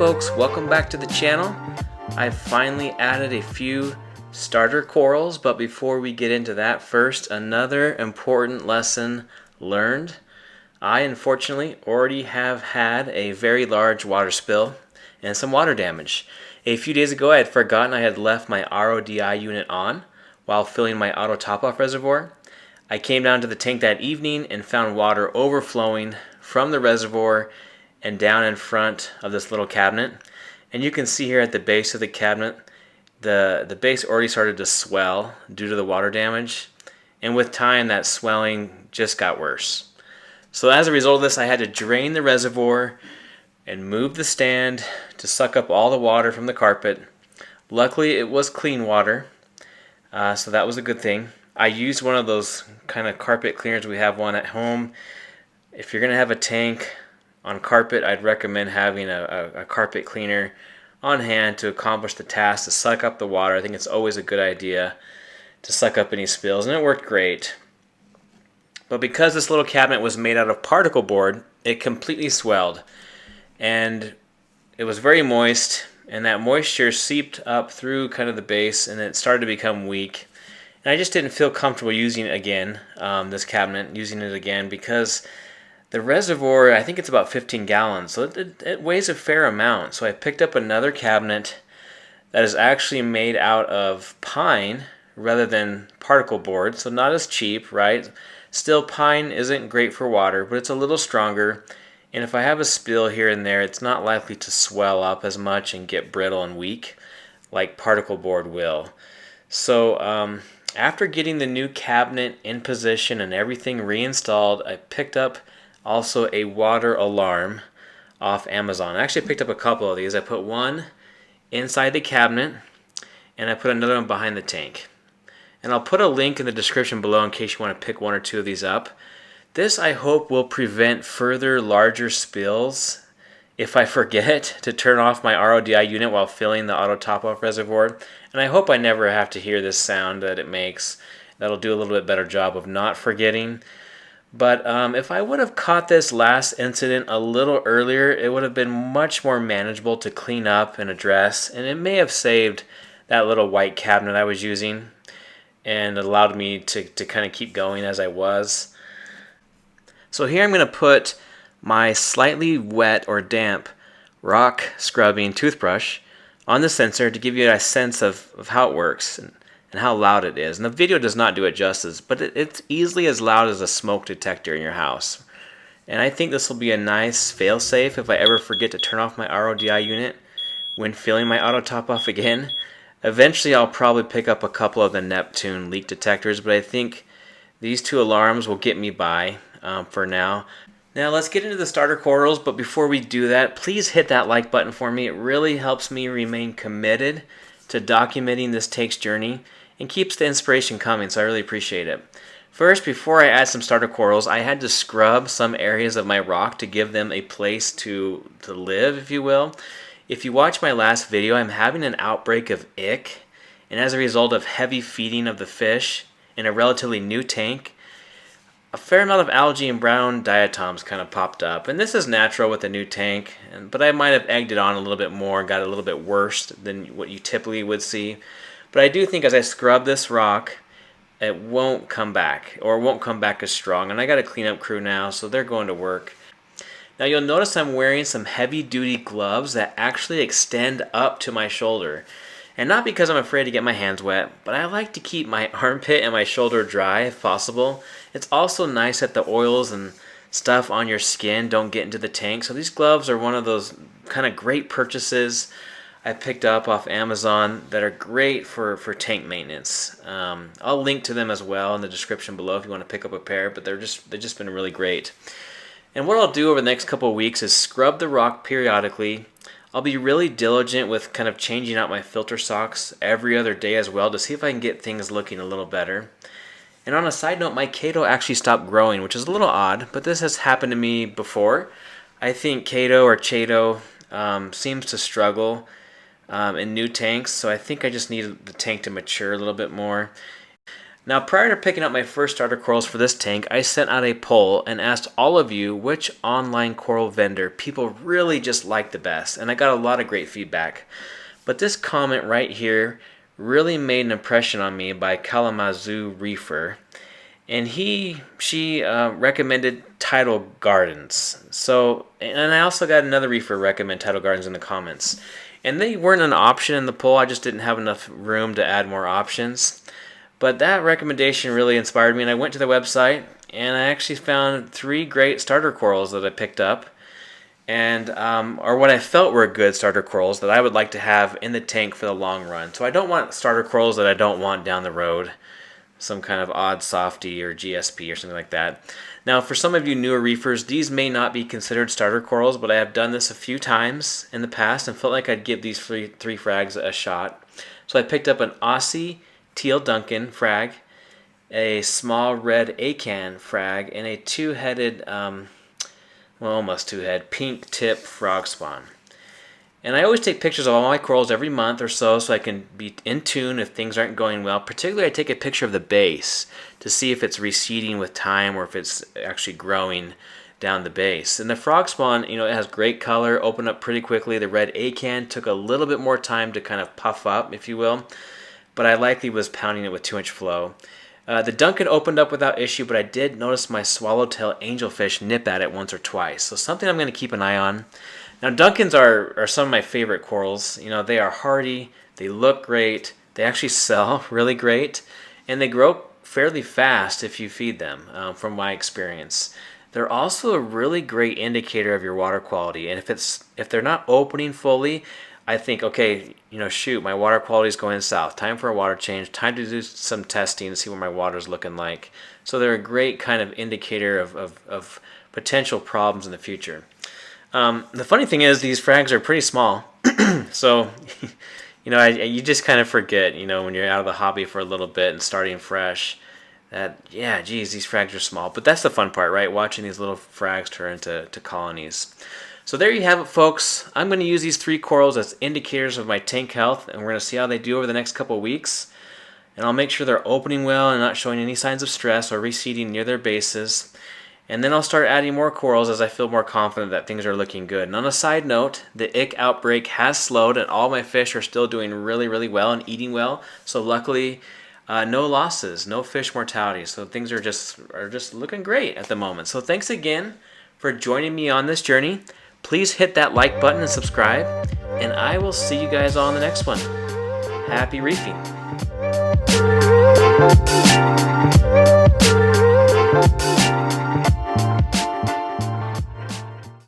folks, welcome back to the channel. I've finally added a few starter corals, but before we get into that, first another important lesson learned. I unfortunately already have had a very large water spill and some water damage. A few days ago I had forgotten I had left my RODI unit on while filling my auto top-off reservoir. I came down to the tank that evening and found water overflowing from the reservoir and down in front of this little cabinet. And you can see here at the base of the cabinet, the base already started to swell due to the water damage. And with time, that swelling just got worse. So as a result of this, I had to drain the reservoir and move the stand to suck up all the water from the carpet. Luckily, it was clean water, so that was a good thing. I used one of those kind of carpet cleaners. We have one at home. If you're going to have a tank on carpet, I'd recommend having a carpet cleaner on hand to accomplish the task, to suck up the water. I think it's always a good idea to suck up any spills, and it worked great. But because this little cabinet was made out of particle board, it completely swelled. And it was very moist, and that moisture seeped up through kind of the base, and it started to become weak. And I just didn't feel comfortable using it again, using it again, because the reservoir, I think it's about 15 gallons, so it weighs a fair amount. So I picked up another cabinet that is actually made out of pine rather than particle board, so not as cheap, right? Still, pine isn't great for water, but it's a little stronger. And if I have a spill here and there, it's not likely to swell up as much and get brittle and weak like particle board will. So after getting the new cabinet in position and everything reinstalled, I picked up also a water alarm off Amazon. I actually picked up a couple of these. I put one inside the cabinet and I put another one behind the tank. And I'll put a link in the description below in case you want to pick one or two of these up. This, I hope, will prevent further larger spills if I forget to turn off my RODI unit while filling the auto top-off reservoir. And I hope I never have to hear this sound that it makes. That'll do a little bit better job of not forgetting. But if I would have caught this last incident a little earlier, it would have been much more manageable to clean up and address, and it may have saved that little white cabinet I was using and allowed me to kind of keep going as I was. So here I'm going to put my slightly wet or damp rock scrubbing toothbrush on the sensor to give you a sense of how it works and how loud it is. And the video does not do it justice, but it's easily as loud as a smoke detector in your house. And I think this will be a nice fail-safe if I ever forget to turn off my RODI unit when filling my auto top-off again. Eventually I'll probably pick up a couple of the Neptune leak detectors, but I think these two alarms will get me by for now. Now let's get into the starter corals, but before we do that, please hit that like button for me. It really helps me remain committed to documenting this tank's journey and keeps the inspiration coming, so I really appreciate it. First, before I add some starter corals, I had to scrub some areas of my rock to give them a place to live, if you will. If you watch my last video, I'm having an outbreak of ick, and as a result of heavy feeding of the fish in a relatively new tank, a fair amount of algae and brown diatoms kind of popped up. And this is natural with a new tank, but I might have egged it on a little bit more and got it a little bit worse than what you typically would see. But I do think as I scrub this rock, it won't come back, or it won't come back as strong. And I got a cleanup crew now, so they're going to work. Now you'll notice I'm wearing some heavy-duty gloves that actually extend up to my shoulder. And not because I'm afraid to get my hands wet, but I like to keep my armpit and my shoulder dry if possible. It's also nice that the oils and stuff on your skin don't get into the tank. So these gloves are one of those kind of great purchases I picked up off Amazon that are great for tank maintenance. I'll link to them as well in the description below if you want to pick up a pair, but they've just been really great. And what I'll do over the next couple of weeks is scrub the rock periodically. I'll be really diligent with kind of changing out my filter socks every other day as well to see if I can get things looking a little better. And on a side note, my Kato actually stopped growing, which is a little odd, but this has happened to me before. I think Kato or Chato seems to struggle in new tanks, so I think I just need the tank to mature a little bit more. Now, prior to picking up my first starter corals for this tank, I sent out a poll and asked all of you which online coral vendor people really just like the best, and I got a lot of great feedback. But this comment right here really made an impression on me by Kalamazoo Reefer, and she recommended Tidal Gardens. So, and I also got another Reefer recommend Tidal Gardens in the comments. And they weren't an option in the poll, I just didn't have enough room to add more options. But that recommendation really inspired me, and I went to the website and I actually found 3 great starter corals that I picked up, and or what I felt were good starter corals that I would like to have in the tank for the long run. So I don't want starter corals that I don't want down the road, some kind of odd softy or GSP or something like that. Now, for some of you newer reefers, these may not be considered starter corals, but I have done this a few times in the past and felt like I'd give these three frags a shot. So I picked up an Aussie Teal Duncan frag, a small red acan frag, and a two-headed, almost two-head, pink tip frog spawn. And I always take pictures of all my corals every month or so I can be in tune if things aren't going well. Particularly, I take a picture of the base to see if it's receding with time or if it's actually growing down the base. And the frog spawn, it has great color, opened up pretty quickly. The red acan took a little bit more time to kind of puff up, if you will, but I likely was pounding it with 2-inch flow. The Duncan opened up without issue, but I did notice my swallowtail angelfish nip at it once or twice. So something I'm going to keep an eye on. Now, Duncans are some of my favorite corals. They are hardy, they look great, they actually sell really great, and they grow fairly fast if you feed them, from my experience. They're also a really great indicator of your water quality, and if they're not opening fully, I think, okay, shoot, my water quality is going south. Time for a water change. Time to do some testing and see what my water's looking like. So they're a great kind of indicator of potential problems in the future. The funny thing is these frags are pretty small. So, you just kind of forget, when you're out of the hobby for a little bit and starting fresh, that, yeah, geez, these frags are small. But that's the fun part, right? Watching these little frags turn into colonies. So there you have it, folks. I'm going to use these 3 corals as indicators of my tank health, and we're going to see how they do over the next couple of weeks. And I'll make sure they're opening well and not showing any signs of stress or receding near their bases. And then I'll start adding more corals as I feel more confident that things are looking good. And on a side note, the ick outbreak has slowed and all my fish are still doing really, really well and eating well. So luckily, no losses, no fish mortality. So things are just looking great at the moment. So thanks again for joining me on this journey. Please hit that like button and subscribe, and I will see you guys on the next one. Happy reefing.